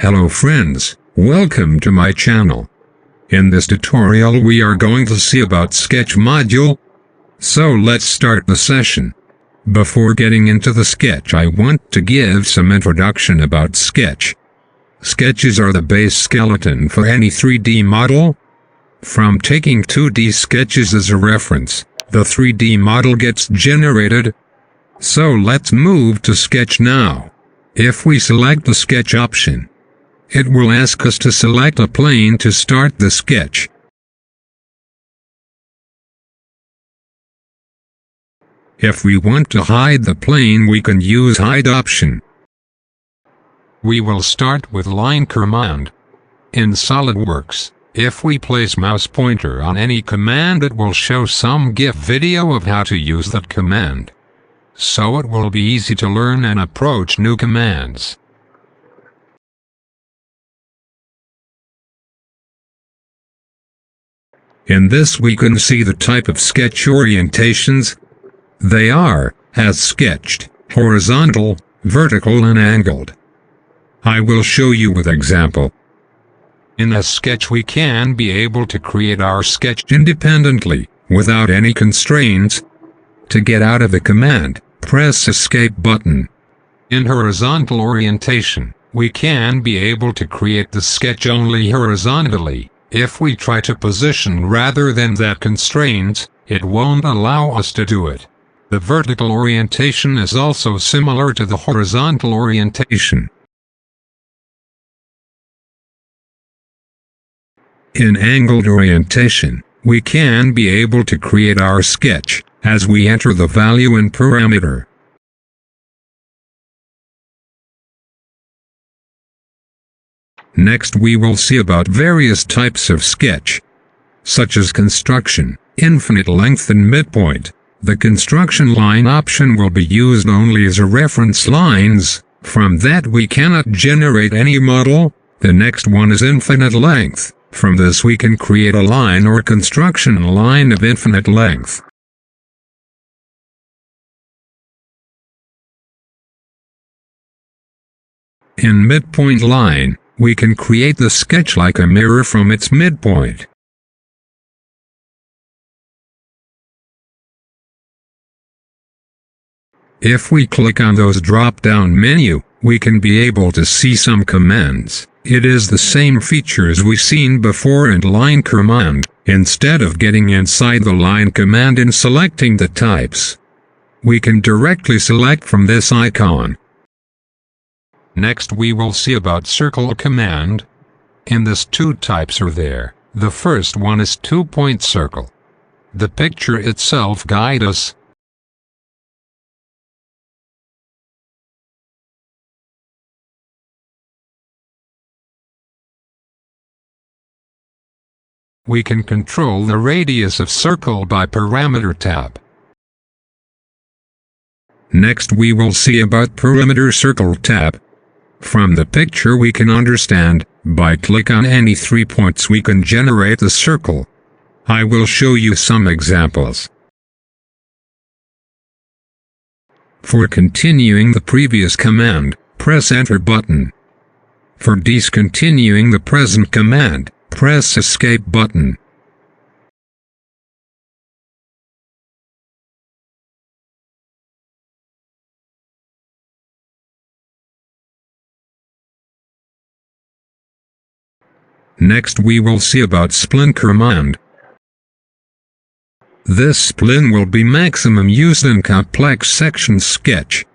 Hello friends, welcome to my channel. In this tutorial we are going to see about Sketch module. So let's start the session. Before getting into the sketch, I want to give some introduction about Sketch. Sketches are the base skeleton for any 3D model. From taking 2D sketches as a reference, the 3D model gets generated. So let's move to Sketch now. If we select the Sketch option, it will ask us to select a plane to start the sketch. If we want to hide the plane, we can use Hide option. We will start with Line command. In Solidworks, if we place mouse pointer on any command, it will show some GIF video of how to use that command. So it will be easy to learn and approach new commands. In this we can see the type of sketch orientations. They are, as sketched, horizontal, vertical and angled. I will show you with example. In a sketch we can be able to create our sketch independently, without any constraints. To get out of the command, press Escape button. In horizontal orientation, we can be able to create the sketch only horizontally. If we try to position rather than that constraints, it won't allow us to do it. The vertical orientation is also similar to the horizontal orientation. In angled orientation, we can be able to create our sketch, as we enter the value in parameter. Next we will see about various types of sketch, such as construction, infinite length and midpoint. The construction line option will be used only as a reference lines. From that we cannot generate any model. The next one is infinite length. From this we can create a line or construction line of infinite length. In midpoint line, we can create the sketch like a mirror from its midpoint. If we click on those drop-down menu, we can be able to see some commands. It is the same feature as we seen before in Line command. Instead of getting inside the Line command and selecting the types, we can directly select from this icon. Next we will see about Circle command. In this two types are there. The first one is 2-point circle. The picture itself guides us. We can control the radius of circle by parameter tab. Next we will see about perimeter circle tab. From the picture we can understand, by click on any 3 points we can generate the circle. I will show you some examples. For continuing the previous command, press Enter button. For discontinuing the present command, press Escape button. Next we will see about Spline command. This spline will be maximum used in complex section sketch.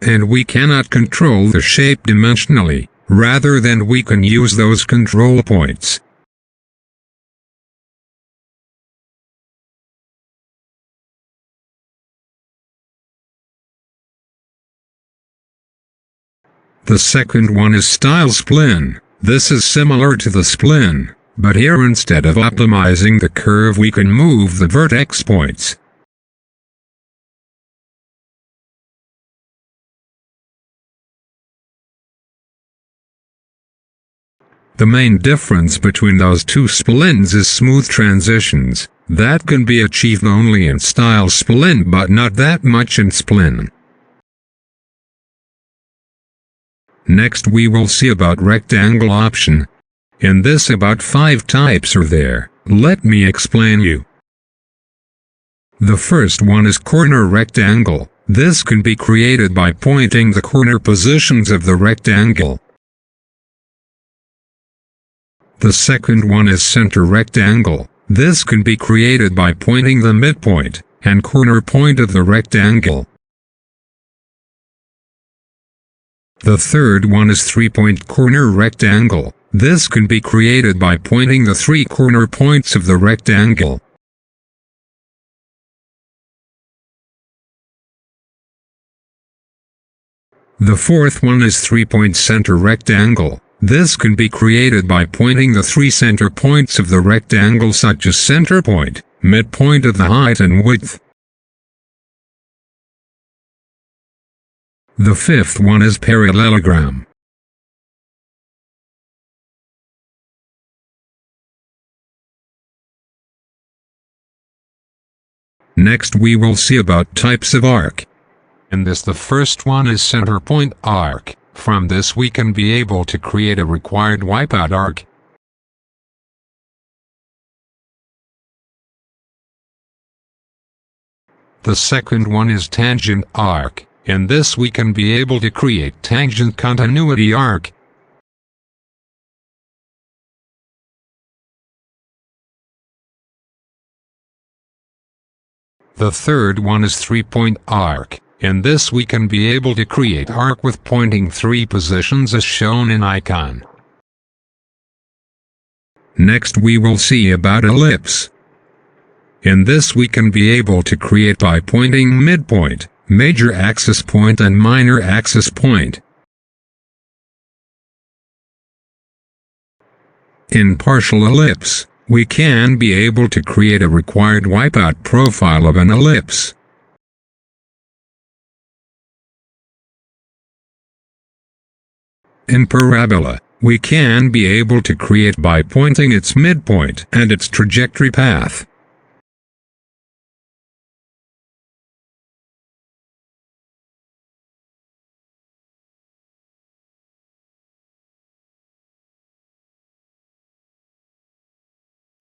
And we cannot control the shape dimensionally, rather than we can use those control points. The second one is Style spline. This is similar to the spline, but here instead of optimizing the curve we can move the vertex points. The main difference between those two splines is smooth transitions. That can be achieved only in style spline but not that much in spline. Next we will see about rectangle option. In this about 5 types are there. Let me explain you. The first one is corner rectangle. This can be created by pointing the corner positions of the rectangle. The second one is center rectangle. This can be created by pointing the midpoint and corner point of the rectangle. The third one is 3-point corner rectangle. This can be created by pointing the 3 corner points of the rectangle. The fourth one is 3-point center rectangle. This can be created by pointing the 3 center points of the rectangle such as center point, midpoint of the height and width. The fifth one is parallelogram. Next we will see about types of arc. In this the first one is center point arc. From this we can be able to create a required wipeout arc. The second one is tangent arc. In this we can be able to create tangent continuity arc. The third one is 3-point arc. In this we can be able to create arc with pointing 3 positions as shown in icon. Next we will see about ellipse. In this we can be able to create by pointing midpoint, major axis point and minor axis point. In partial ellipse, we can be able to create a required wipeout profile of an ellipse. In parabola, we can be able to create by pointing its midpoint and its trajectory path.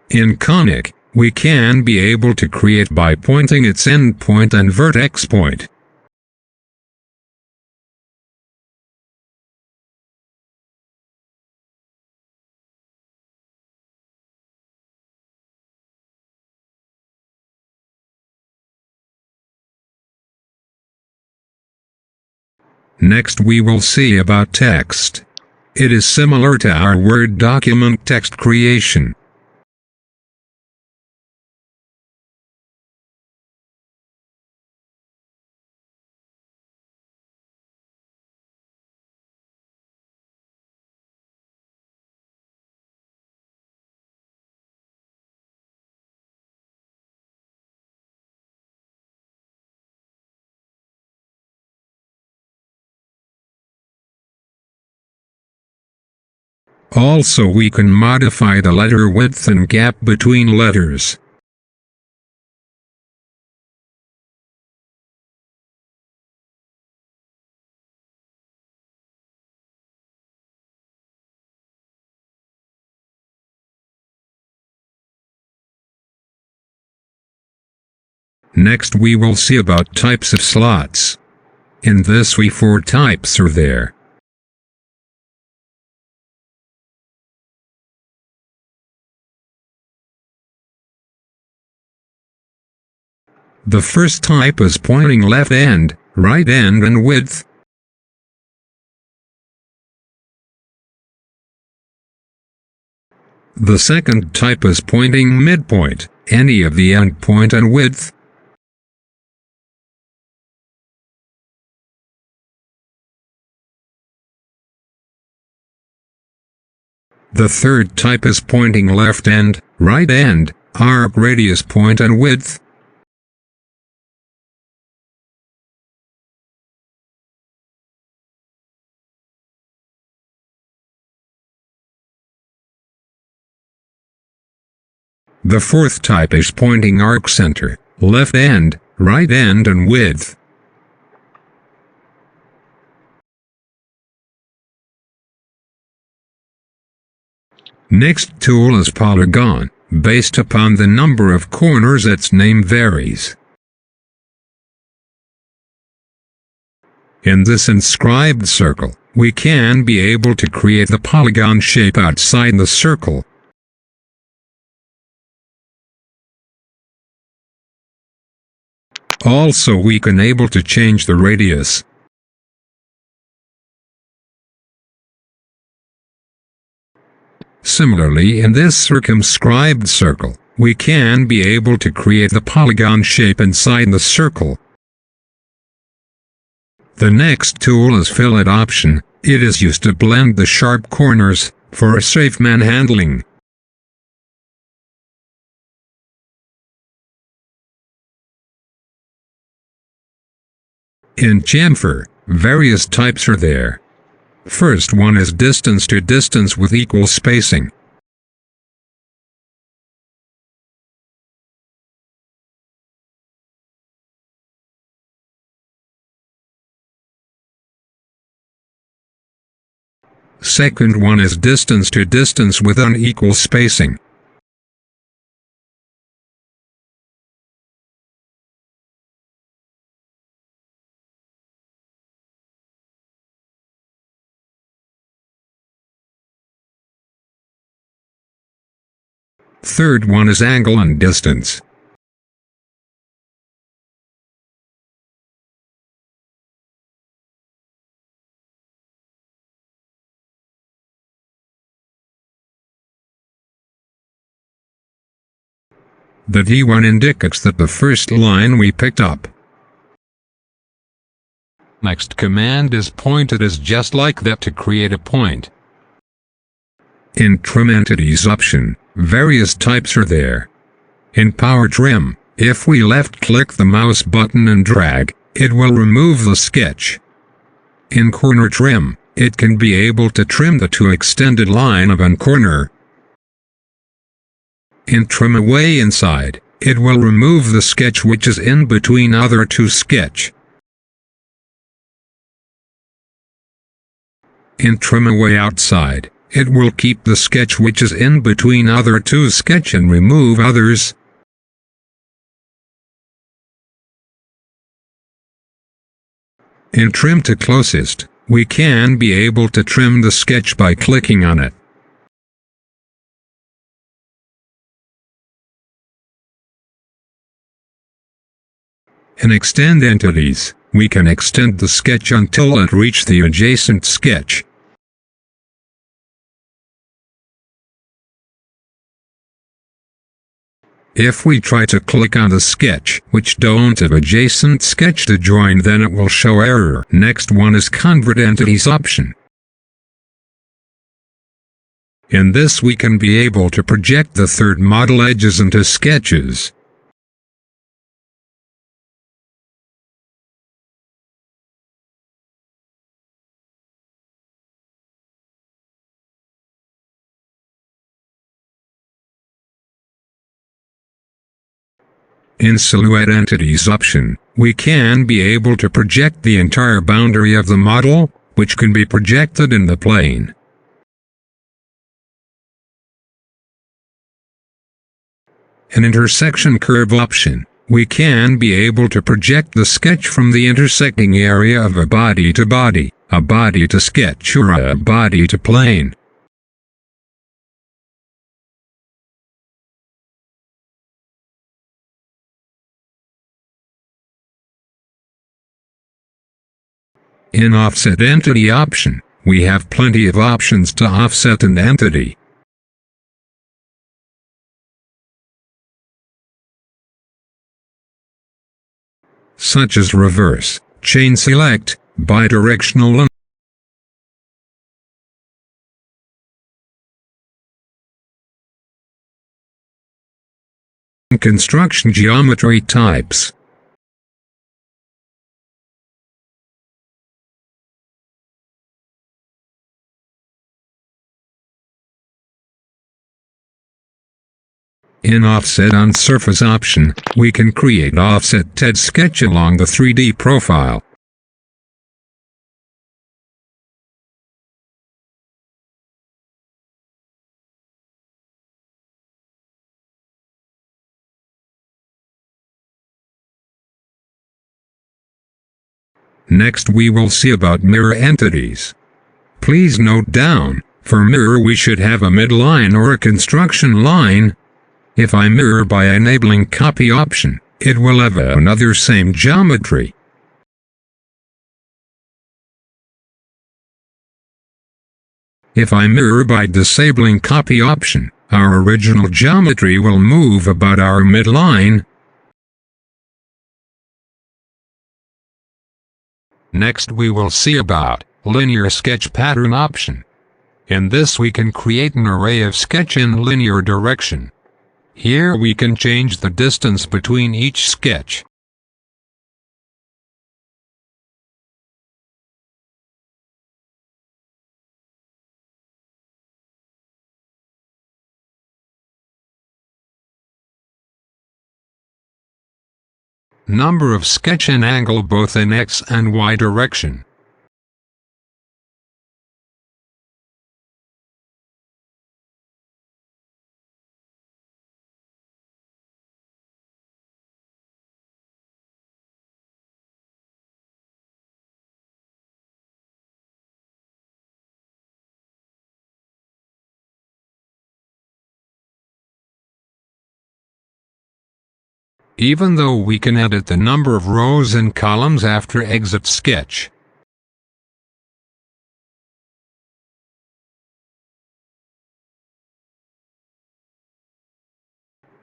In conic, we can be able to create by pointing its endpoint and vertex point. Next we will see about text. It is similar to our Word document text creation. Also we can modify the letter width and gap between letters. Next we will see about types of slots. In this we 4 types are there. The first type is pointing left end, right end and width. The second type is pointing midpoint, any of the endpoint and width. The third type is pointing left end, right end, arc radius point and width. The fourth type is pointing arc center, left end, right end and width. Next tool is Polygon. Based upon the number of corners, its name varies. In this inscribed circle, we can be able to create the polygon shape outside the circle. Also, we can able to change the radius. Similarly, in this circumscribed circle, we can be able to create the polygon shape inside the circle. The next tool is Fillet option. It is used to blend the sharp corners, for a safe manhandling. In chamfer, various types are there. First one is distance to distance with equal spacing. Second one is distance to distance with unequal spacing. Third one is angle and distance. The D1 indicates that the first line we picked up. Next command is pointed as just like that to create a point. In Trim Entities option, various types are there. In Power Trim, if we left-click the mouse button and drag, it will remove the sketch. In Corner Trim, it can be able to trim the two extended line of one corner. In Trim Away Inside, it will remove the sketch which is in between other two sketch. In Trim Away Outside, it will keep the sketch which is in between other two sketch and remove others. In Trim to Closest, we can be able to trim the sketch by clicking on it. In Extend Entities, we can extend the sketch until it reaches the adjacent sketch. If we try to click on the sketch which don't have adjacent sketch to join, then it will show error. Next one is Convert Entities option. In this we can be able to project the third model edges into sketches. In Silhouette Entities option, we can be able to project the entire boundary of the model, which can be projected in the plane. In Intersection Curve option, we can be able to project the sketch from the intersecting area of a body to sketch, or a body to plane. In Offset Entity option, we have plenty of options to offset an entity. Such as Reverse, Chain Select, Bidirectional and Construction Geometry types. In Offset on Surface option, we can create offset sketch along the 3D profile. Next we will see about mirror entities. Please note down, for mirror we should have a midline or a construction line. If I mirror by enabling copy option, it will have another same geometry. If I mirror by disabling copy option, our original geometry will move about our midline. Next we will see about linear sketch pattern option. In this we can create an array of sketch in linear direction. Here we can change the distance between each sketch. Number of sketch and angle both in X and Y direction. Even though we can edit the number of rows and columns after exit sketch.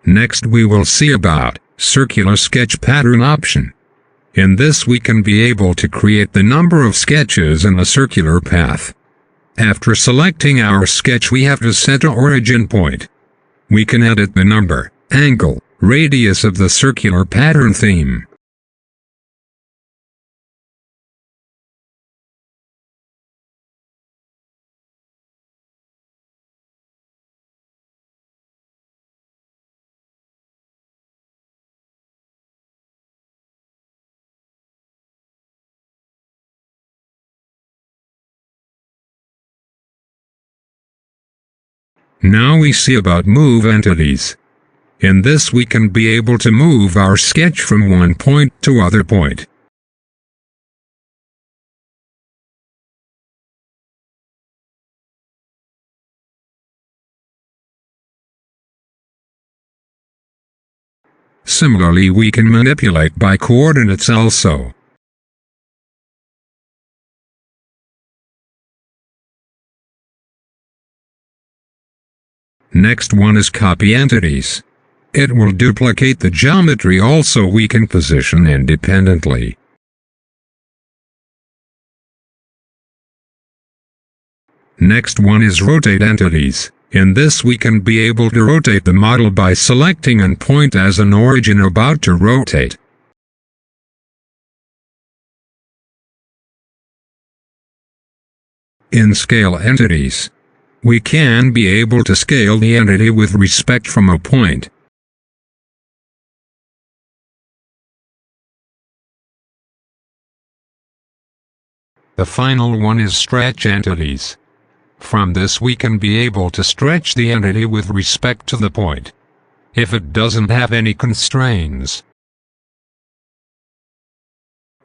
Next we will see about circular sketch pattern option. In this we can be able to create the number of sketches in a circular path. After selecting our sketch we have to set an origin point. We can edit the number, angle, radius of the circular pattern theme. Now we see about move entities. In this we can be able to move our sketch from one point to other point. Similarly we can manipulate by coordinates also. Next one is copy entities. It will duplicate the geometry also we can position independently. Next one is rotate entities. In this we can be able to rotate the model by selecting an point as an origin about to rotate. In scale entities, we can be able to scale the entity with respect from a point. The final one is stretch entities. From this we can be able to stretch the entity with respect to the point, if it doesn't have any constraints.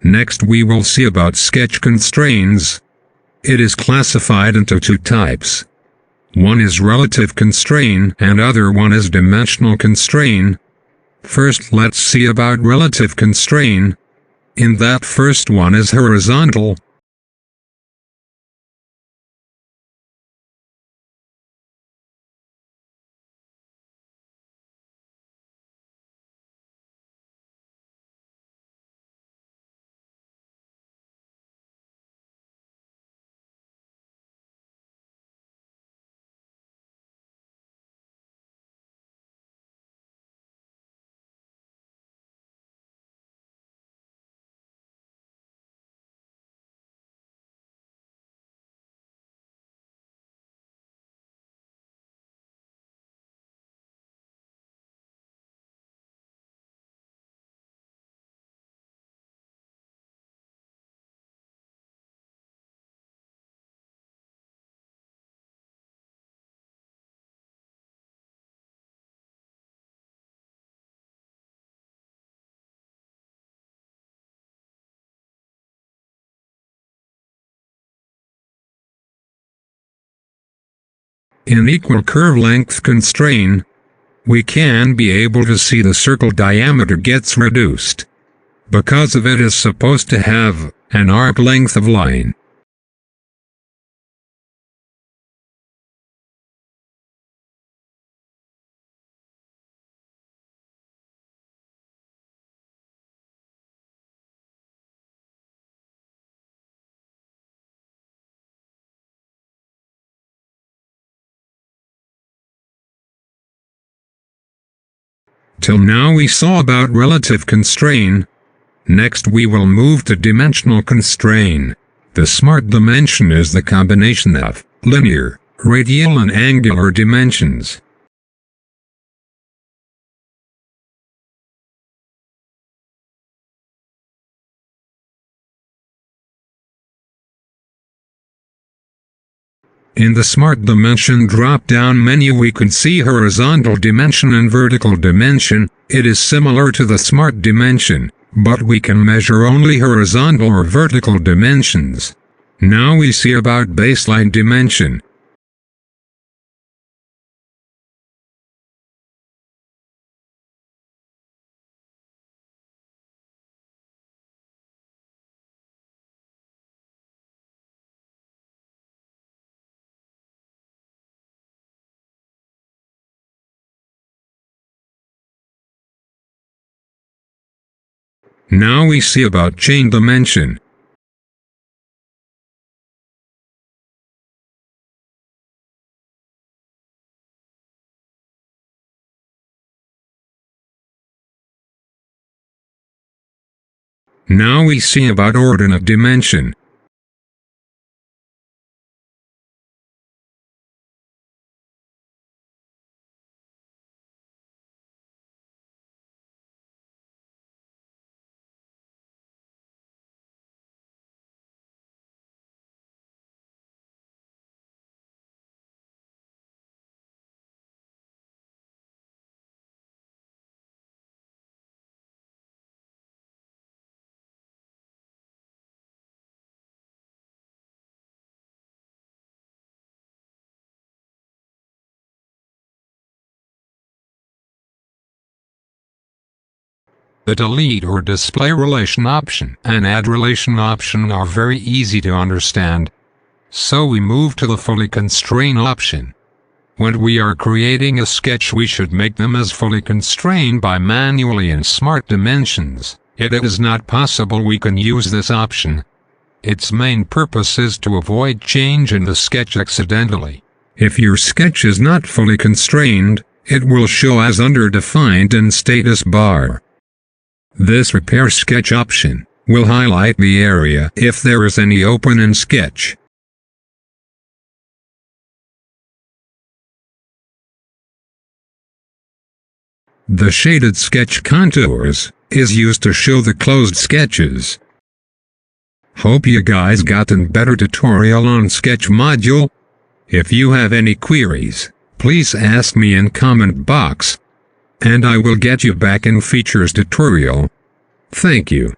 Next we will see about sketch constraints. It is classified into two types. One is relative constraint and other one is dimensional constraint. First let's see about relative constraint. In that first one is horizontal. In equal curve length constraint, we can be able to see the circle diameter gets reduced, because of it is supposed to have an arc length of line. Till now we saw about relative constraint. Next we will move to dimensional constraint. The smart dimension is the combination of linear, radial and angular dimensions. In the Smart Dimension drop-down menu we can see horizontal dimension and vertical dimension. It is similar to the Smart Dimension, but we can measure only horizontal or vertical dimensions. Now we see about baseline dimension. Now we see about chain dimension. Now we see about ordinate dimension. The delete or display relation option and add relation option are very easy to understand. So we move to the fully constrained option. When we are creating a sketch we should make them as fully constrained by manually in smart dimensions. If it is not possible we can use this option. Its main purpose is to avoid change in the sketch accidentally. If your sketch is not fully constrained, it will show as underdefined in status bar. This Repair Sketch option will highlight the area if there is any open in sketch. The Shaded Sketch Contours is used to show the closed sketches. Hope you guys gotten better tutorial on Sketch module. If you have any queries, please ask me in comment box, and I will get you back in features tutorial. Thank you.